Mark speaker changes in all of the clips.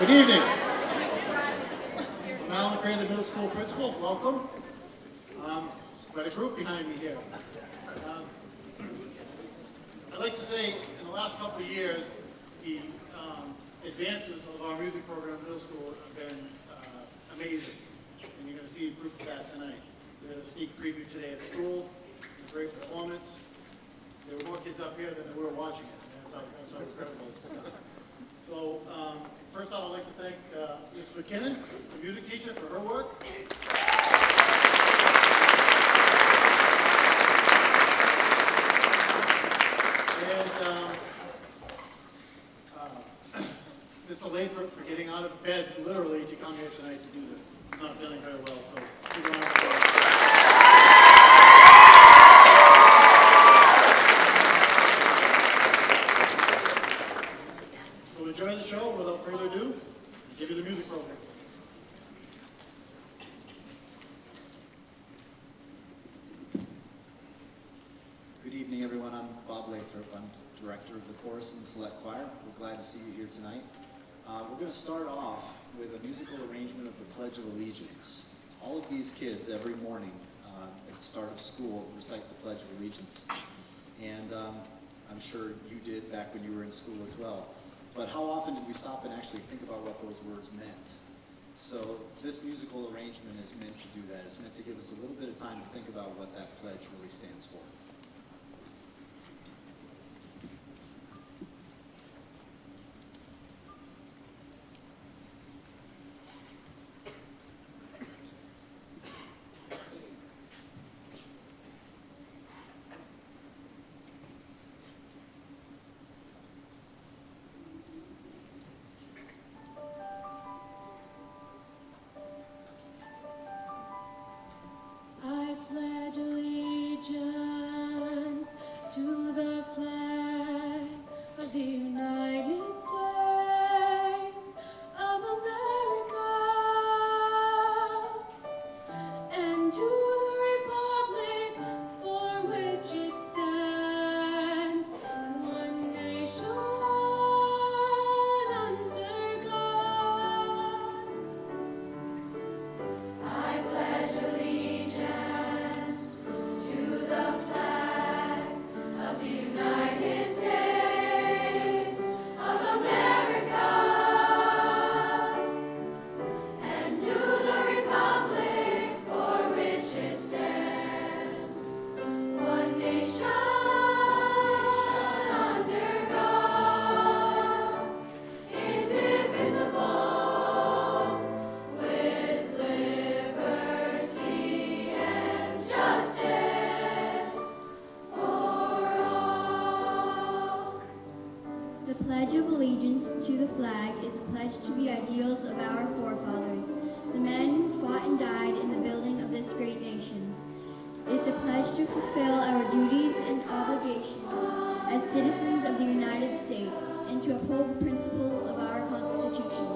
Speaker 1: Good evening. I'm Alan McCray, the middle school principal. Welcome. Got a group behind me here. I'd like to say in the last couple of years, the advances of our music program in middle school have been amazing. And you're going to see proof of that tonight. We had a sneak preview today at school. A great performance. There were more kids up here than there were watching it. That's how incredible it's done. So first off, I'd like to thank Ms. McKinnon, the music teacher, for her work. And Mr. Lathrop for getting out of bed, literally, to come here tonight to do this. He's not feeling very well, so keep going on. So enjoy the show. Without further ado, I'll give you the music program.
Speaker 2: Good evening, everyone. I'm Bob Lathrop. I'm director of the chorus and select choir. We're glad to see you here tonight. We're going to start off with a musical arrangement of the Pledge of Allegiance. All of these kids every morning at the start of school recite the Pledge of Allegiance. And I'm sure you did back when you were in school as well. But how often did we stop and actually think about what those words meant? So this musical arrangement is meant to do that. It's meant to give us a little bit of time to think about what that pledge really stands for.
Speaker 3: To the flag is a pledge to the ideals of our forefathers, the men who fought and died in the building of this great nation. It's a pledge to fulfill our duties and obligations as citizens of the United States and to uphold the principles of our Constitution.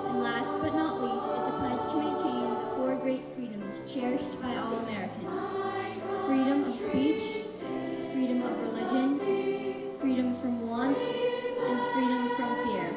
Speaker 3: And last but not least, it's a pledge to maintain the four great freedoms cherished by all Americans: freedom of speech, freedom of religion, freedom from want, and freedom from fear.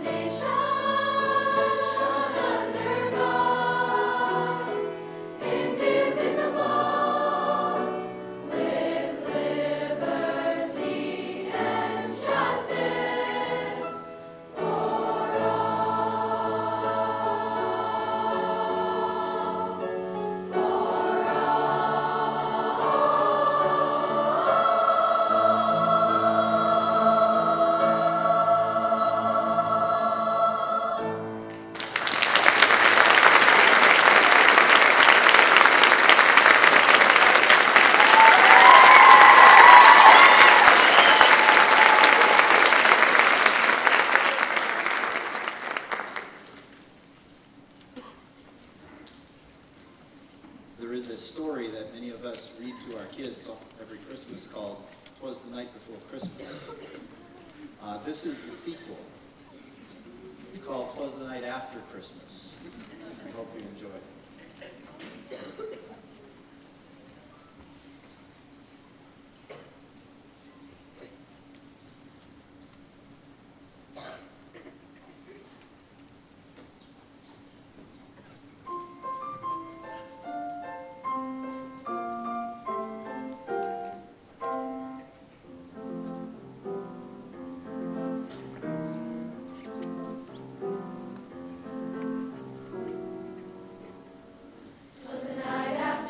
Speaker 4: Nation
Speaker 2: is a story that many of us read to our kids every Christmas called "'Twas the Night Before Christmas." This is the sequel. It's called "'Twas the Night After Christmas." I hope you enjoy it.
Speaker 4: Was the night after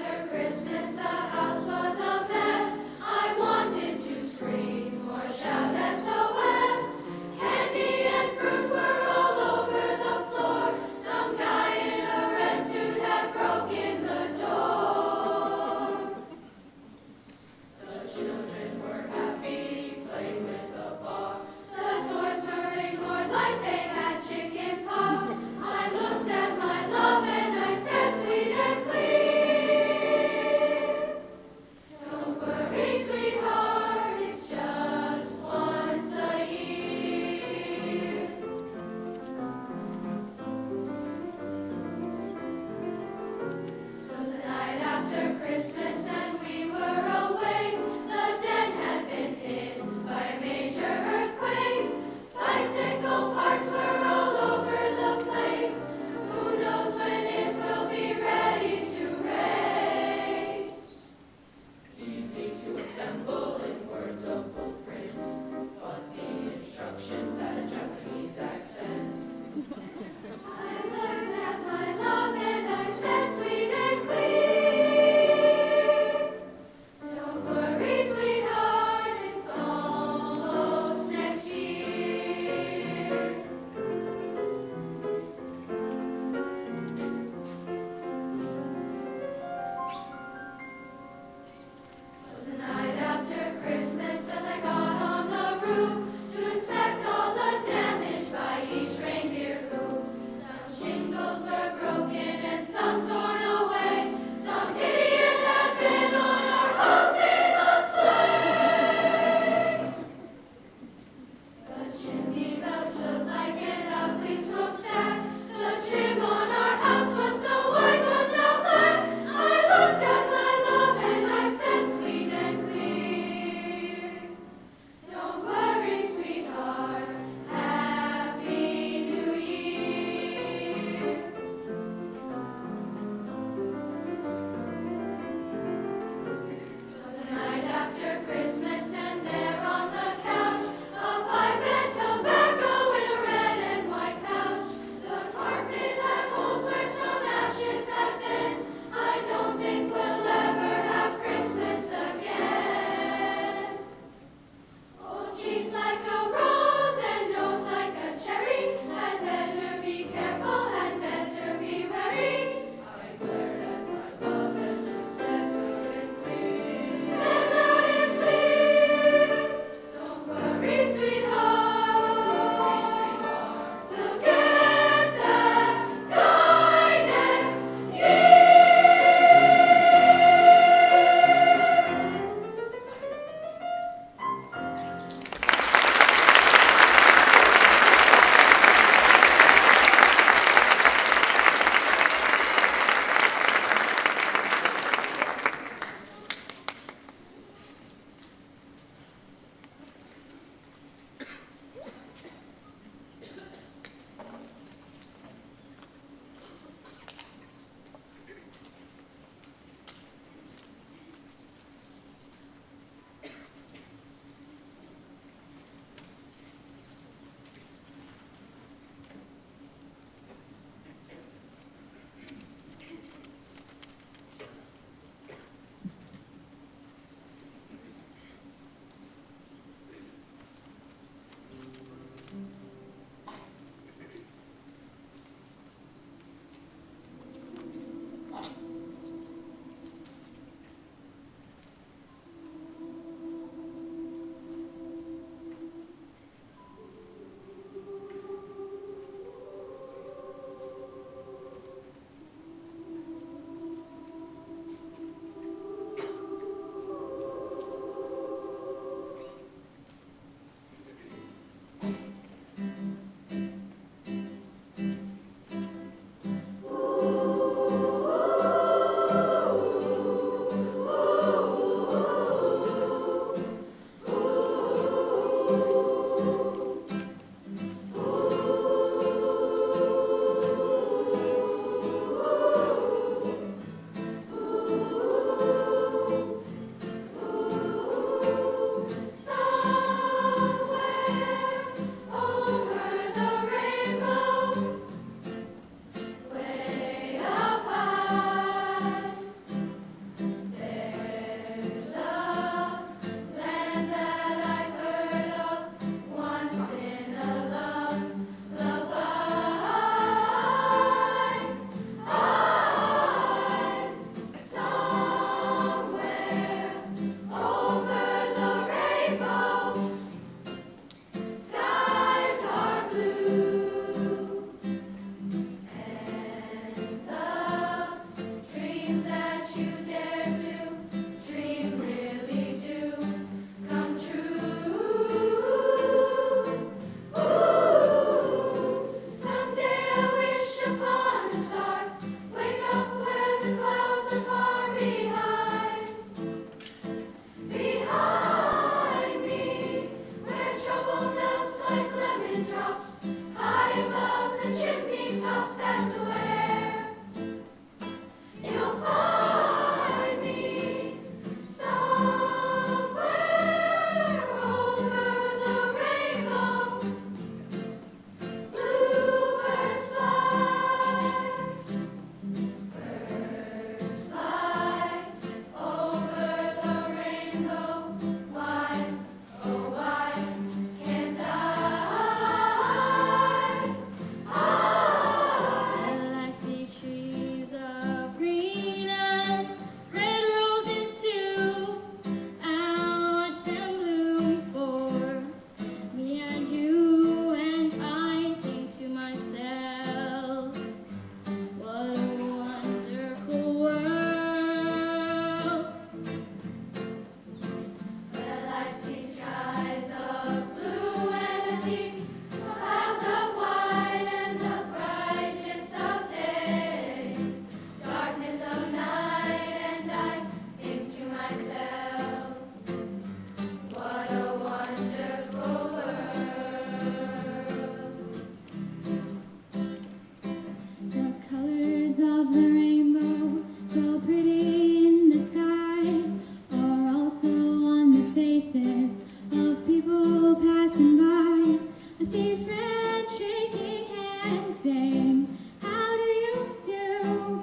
Speaker 3: saying, how do you do?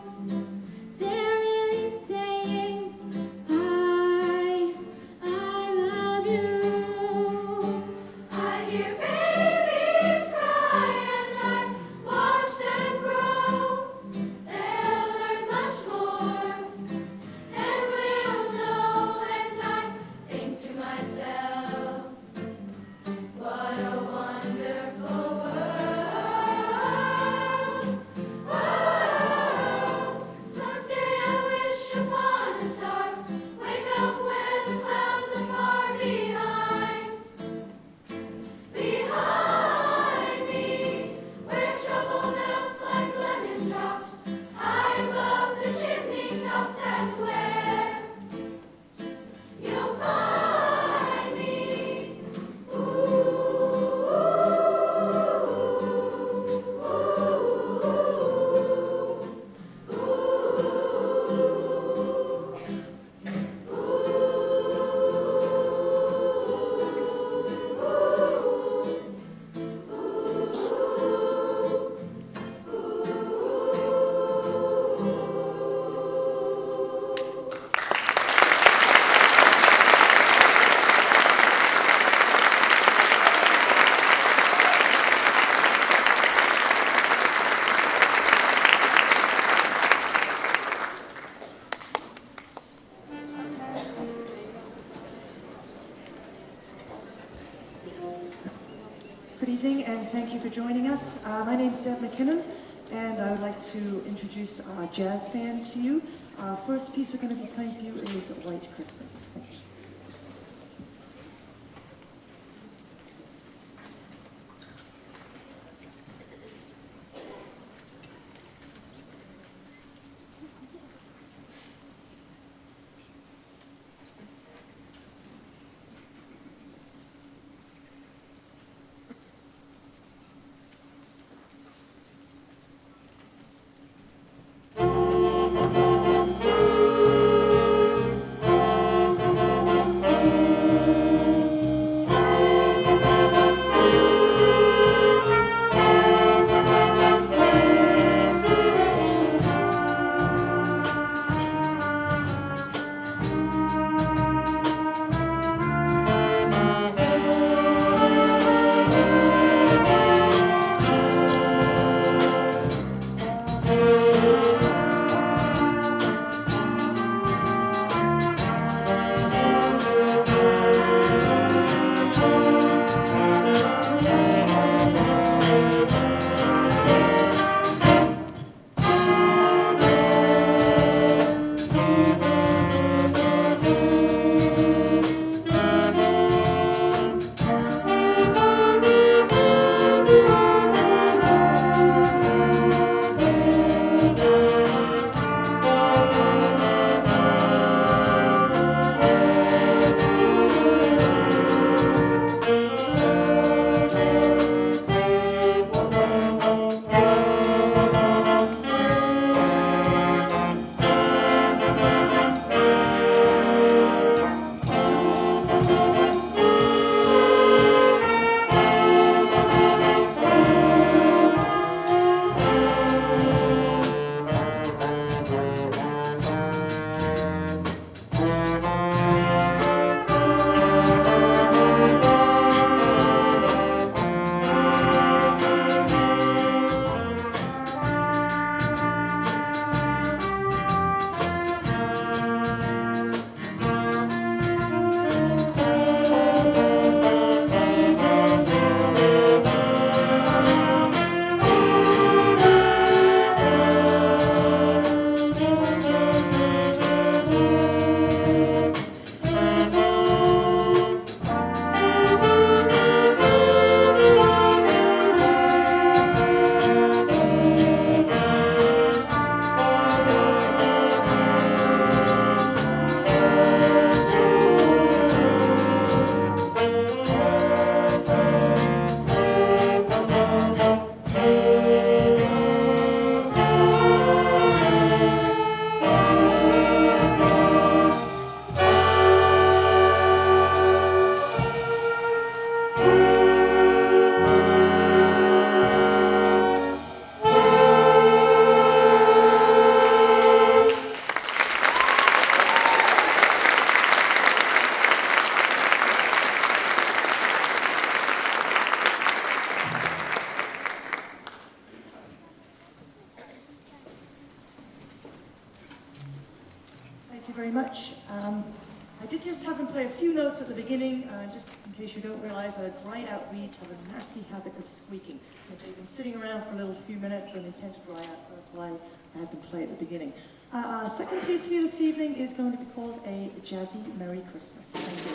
Speaker 3: They're really saying, I love you. I hear babies cry and I watch them grow. They'll learn much more and we'll know. And I think to myself, what a wonderful world. World. Someday I wish upon a star, wake up where the clouds are far behind. Behind me, where trouble melts like lemon drops, high above the chimney tops, that's where you'll find me.
Speaker 4: Good evening, and thank you for joining us. My name is Deb McKinnon, and I would like to introduce our jazz band to you. First piece we're going to be playing for you is White Christmas. Thank you.
Speaker 3: Thank you.
Speaker 4: you very much. I did just have them play a few notes at the beginning, just in case you don't realize that dried out reeds have a nasty habit of squeaking. And they've been sitting around for a little few minutes and they tend to dry out, so that's why I had them play at the beginning. Second piece for you this evening is going to be called a Jazzy Merry Christmas. Thank you.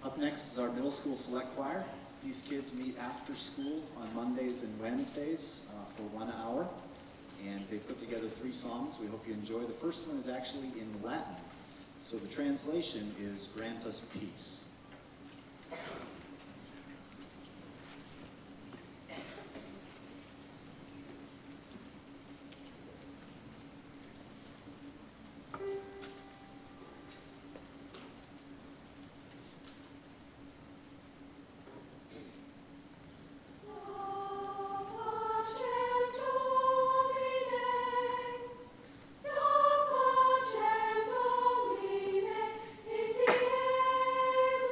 Speaker 2: Up next is our middle school select choir. These kids meet after school on Mondays and Wednesdays for 1 hour, and they put together 3 songs we hope you enjoy. The first one is actually in Latin, so the translation is "Grant us peace."
Speaker 5: Domine,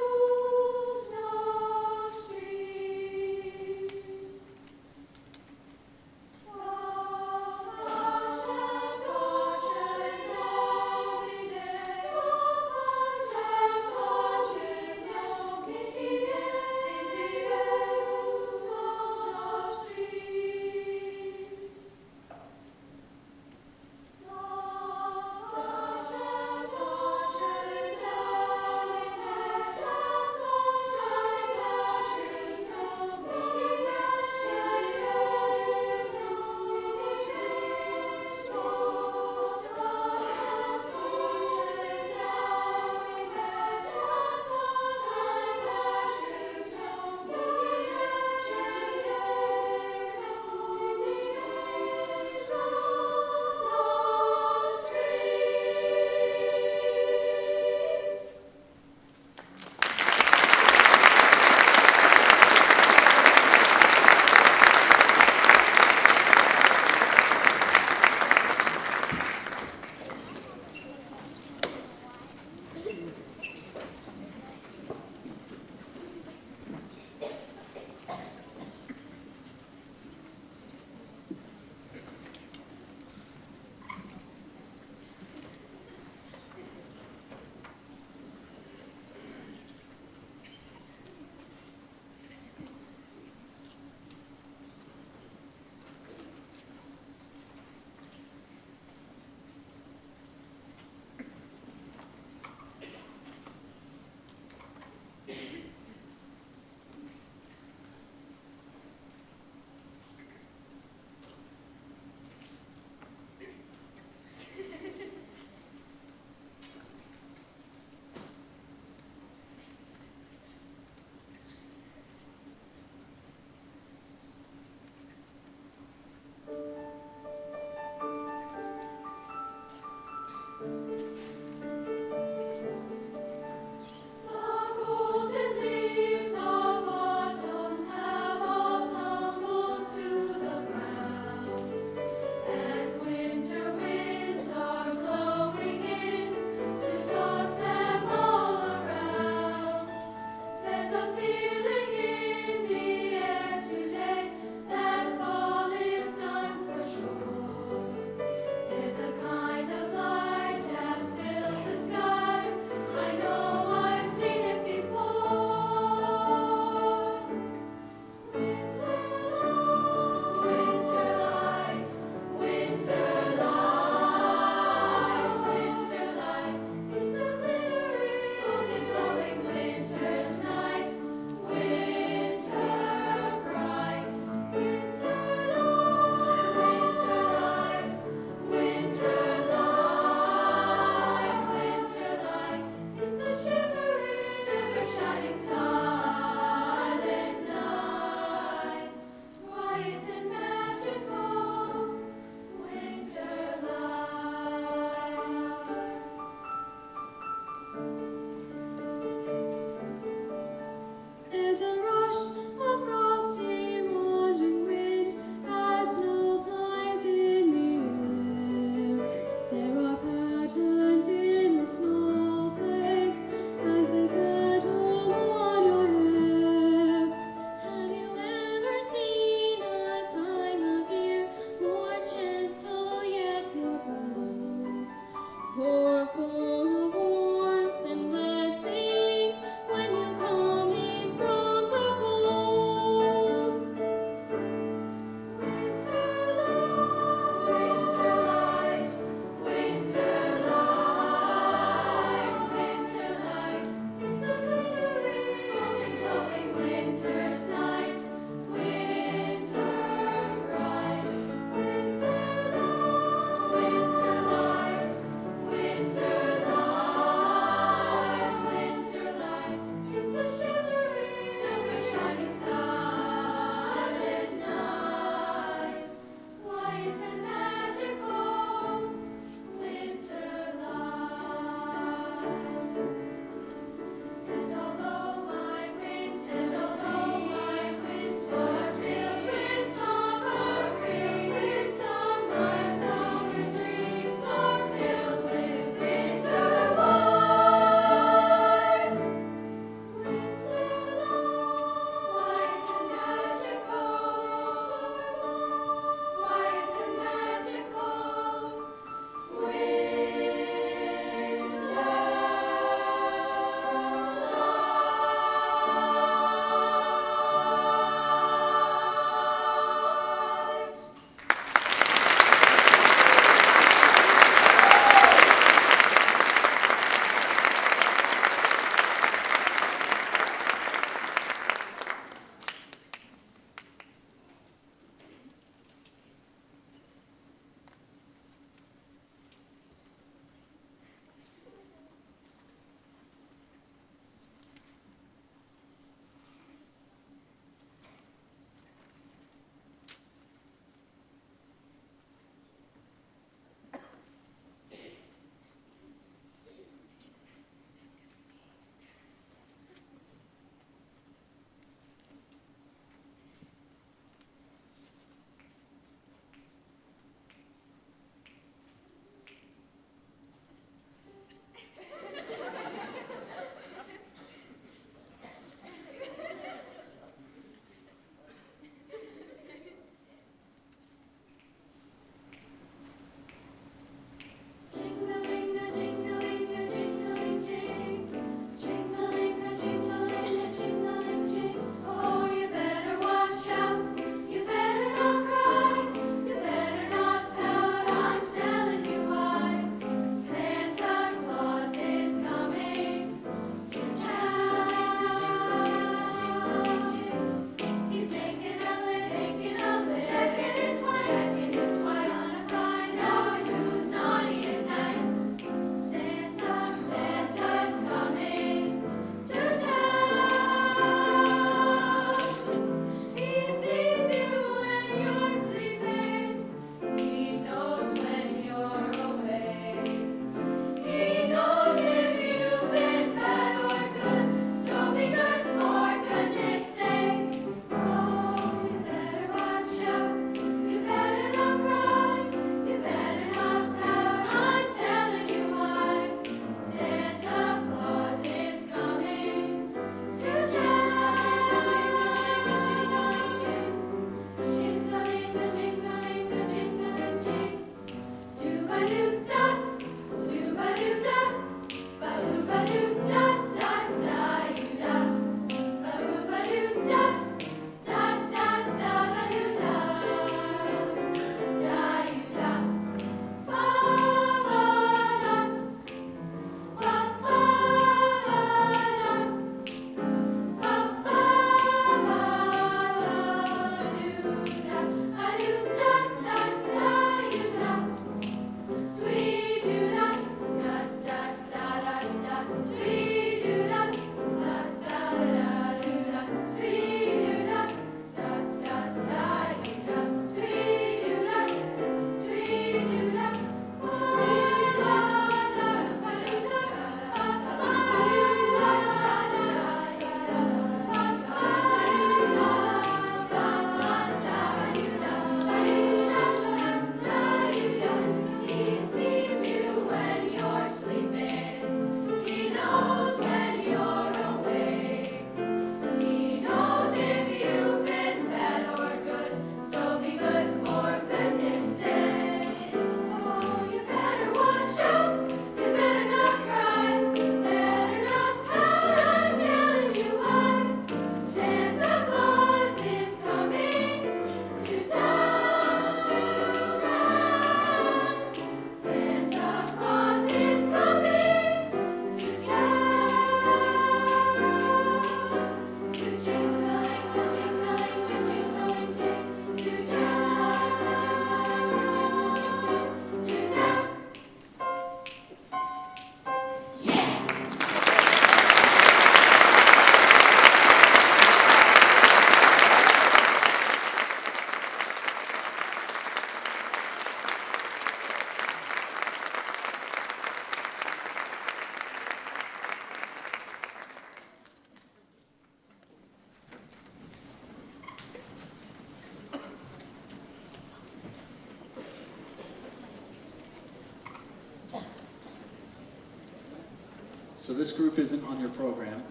Speaker 2: So this group isn't on your program.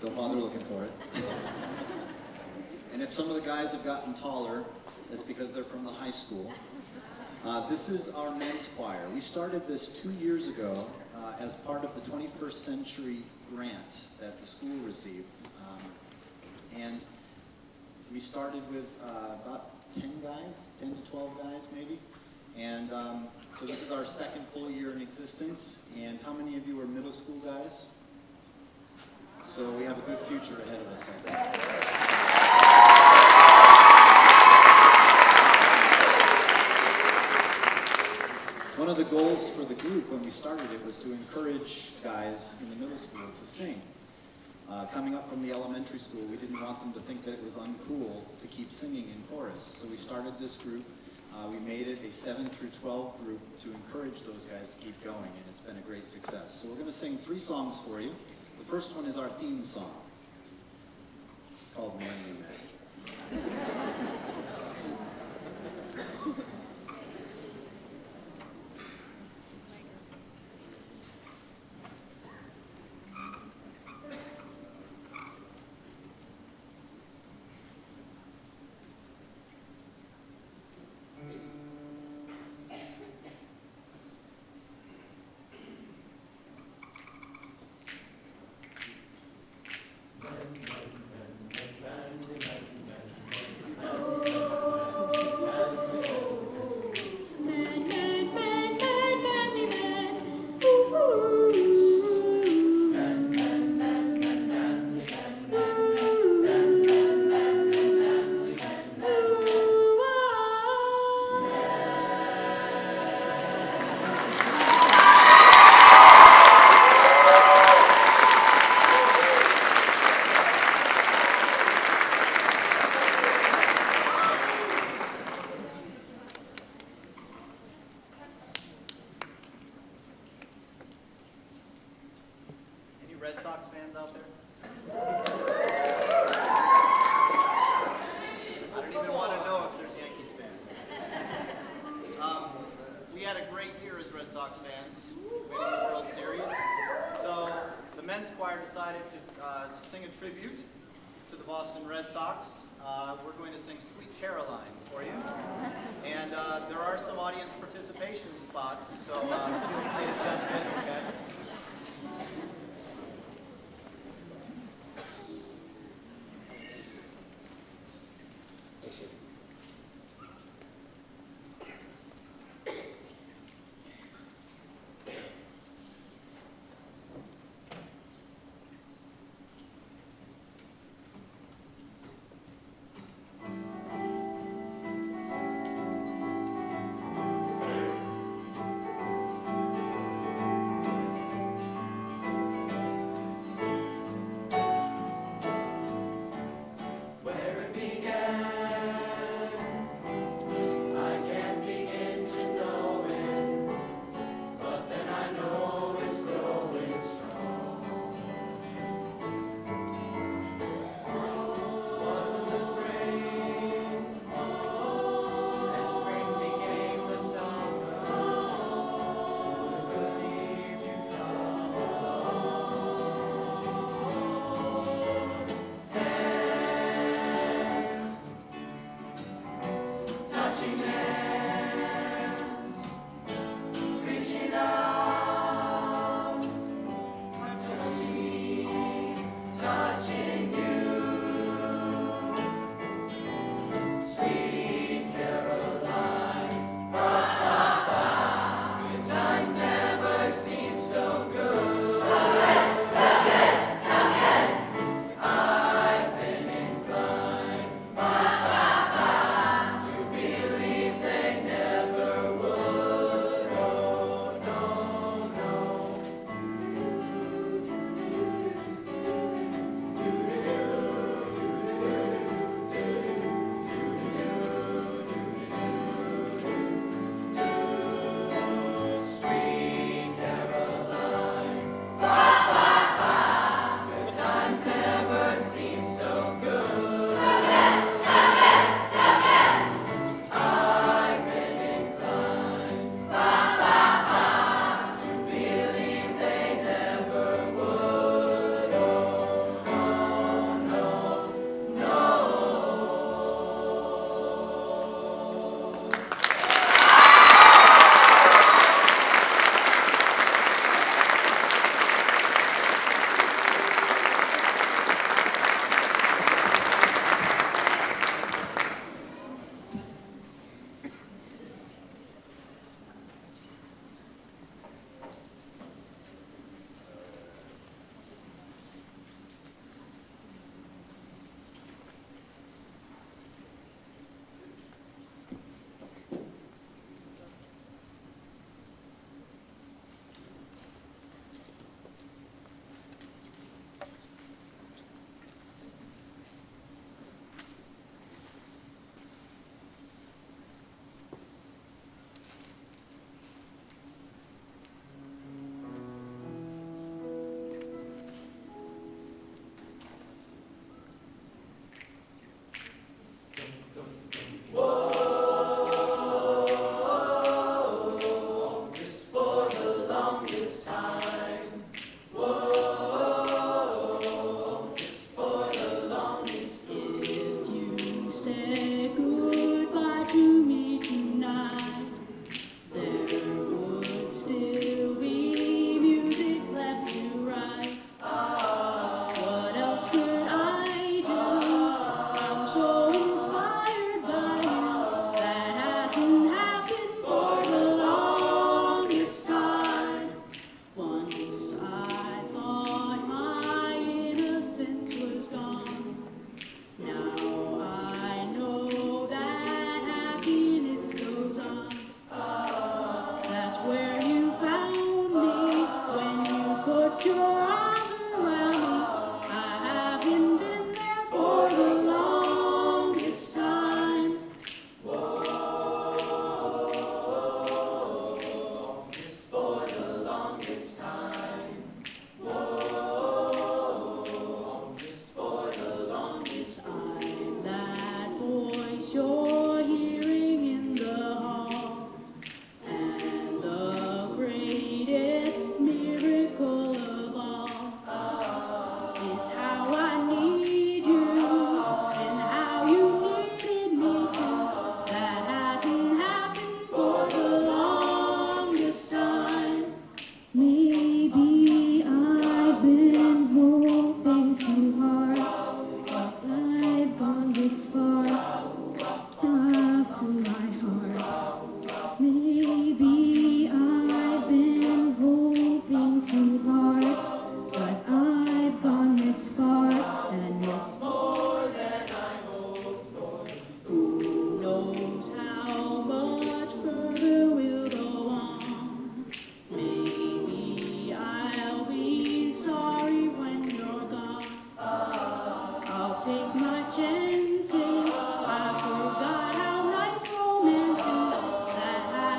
Speaker 2: Don't bother looking for it. And if some of the guys have gotten taller, that's because they're from the high school. This is our men's choir. We started this 2 years ago as part of the 21st Century grant that the school received. And we started with about 10 guys, 10 to 12 guys maybe. And so this is our second full year in existence. And how many of you are middle school guys? So we have a good future ahead of us, I think. One of the goals for the group when we started it was to encourage guys in the middle school to sing. Coming up from the elementary school, we didn't want them to think that it was uncool to keep singing in chorus. So we started this group. We made it a 7 through 12 group to encourage those guys to keep going, and it's been a great success. So we're going to sing 3 songs for you. The first one is our theme song. It's called When We Met.
Speaker 1: Red Sox fans out there? I don't even want to know if there's Yankees fans. We had a great year as Red Sox fans, winning the World Series. So the men's choir decided to sing a tribute to the Boston Red Sox. We're going to sing Sweet Caroline for you. And there are some audience participation spots, so feel free to jump in, okay?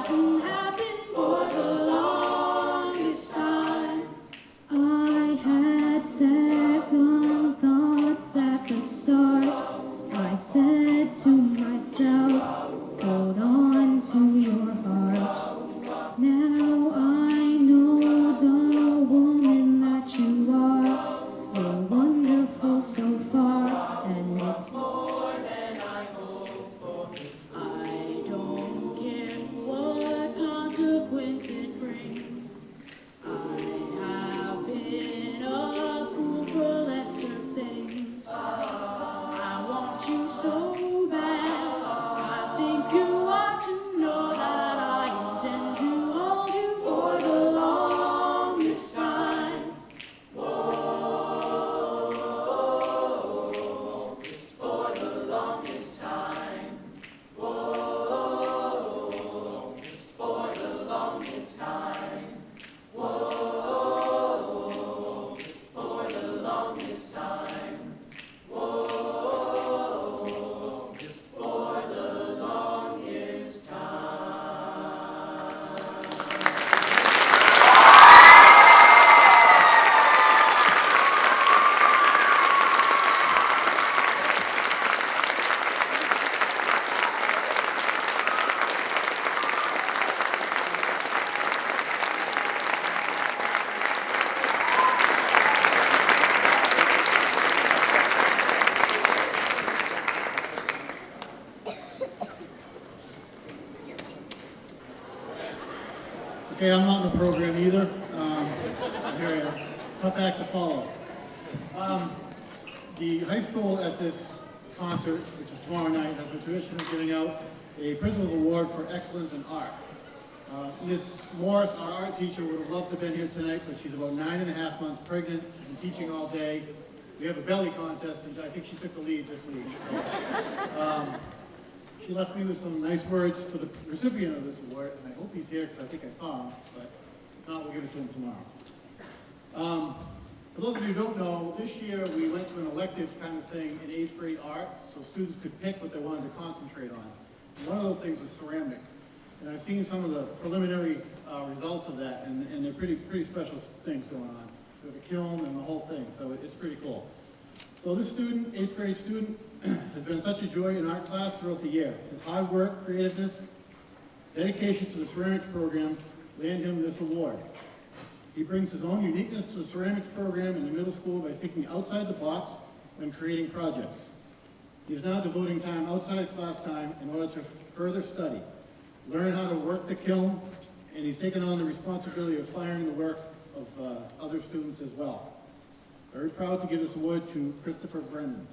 Speaker 5: hasn't happened for the longest time.
Speaker 3: I had second thoughts at the start. I said to myself, hold on to your heart. Now I know the woman that you are. You're wonderful so far, and it's
Speaker 5: More than I hoped for. I don't care what consequence it brings. I have been a fool for lesser things. I want you so bad. I think you ought to know that I intend to hold you for the longest time. For the longest time. Whoa, for the longest time. Whoa, for the longest time. Whoa, for the longest time.
Speaker 1: Okay, I'm not in the program either. Here I am. Tough act to follow. The high school at this concert, which is tomorrow night, has a tradition of giving out a Principal's Award for Excellence in Art. Miss Morris, our art teacher, would have loved to have been here tonight, but she's about 9.5 months pregnant. She's been teaching all day. We have a belly contest, and I think she took the lead this week. So, she left me with some nice words for the recipient of this award, and I hope he's here because I think I saw him, but if not, we'll give it to him tomorrow. For those of you who don't know, this year we went to an electives kind of thing in 8th grade art, so students could pick what they wanted to concentrate on. And one of those things was ceramics. And I've seen some of the preliminary results of that, and they're pretty special things going on. We have a kiln and the whole thing, so it's pretty cool. So this student, 8th grade student, has been such a joy in art class throughout the year. His hard work, creativeness, dedication to the ceramics program land him this award. He brings his own uniqueness to the ceramics program in the middle school by thinking outside the box when creating projects. He is now devoting time outside class time in order to further study, learn how to work the kiln, and he's taken on the responsibility of firing the work of other students as well. Very proud to give this award to Christopher Brennan.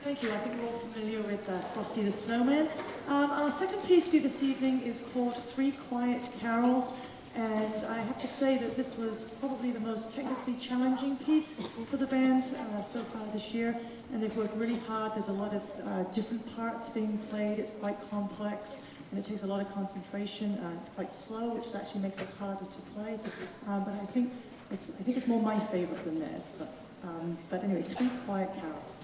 Speaker 4: Thank you. I think we're all familiar with Frosty the Snowman. Our second piece for you this evening is called Three Quiet Carols. And I have to say that this was probably the most technically challenging piece for the band so far this year. And they've worked really hard. There's a lot of different parts being played. It's quite complex and it takes a lot of concentration. It's quite slow, which actually makes it harder to play. But I think it's more my favorite than theirs. But anyway, Three Quiet Carols.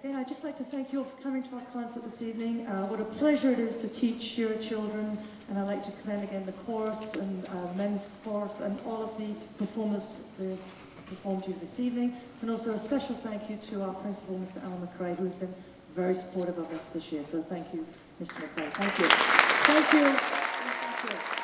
Speaker 4: Again, I'd just like to thank you all for coming to our concert this evening. What a pleasure it is to teach your children, and I'd like to commend again the chorus and men's chorus and all of the performers that performed here this evening, and also a special thank you to our principal, Mr. Alan McRae, who has been very supportive of us this year. So thank you, Mr. McRae. Thank you. Thank you. Thank you.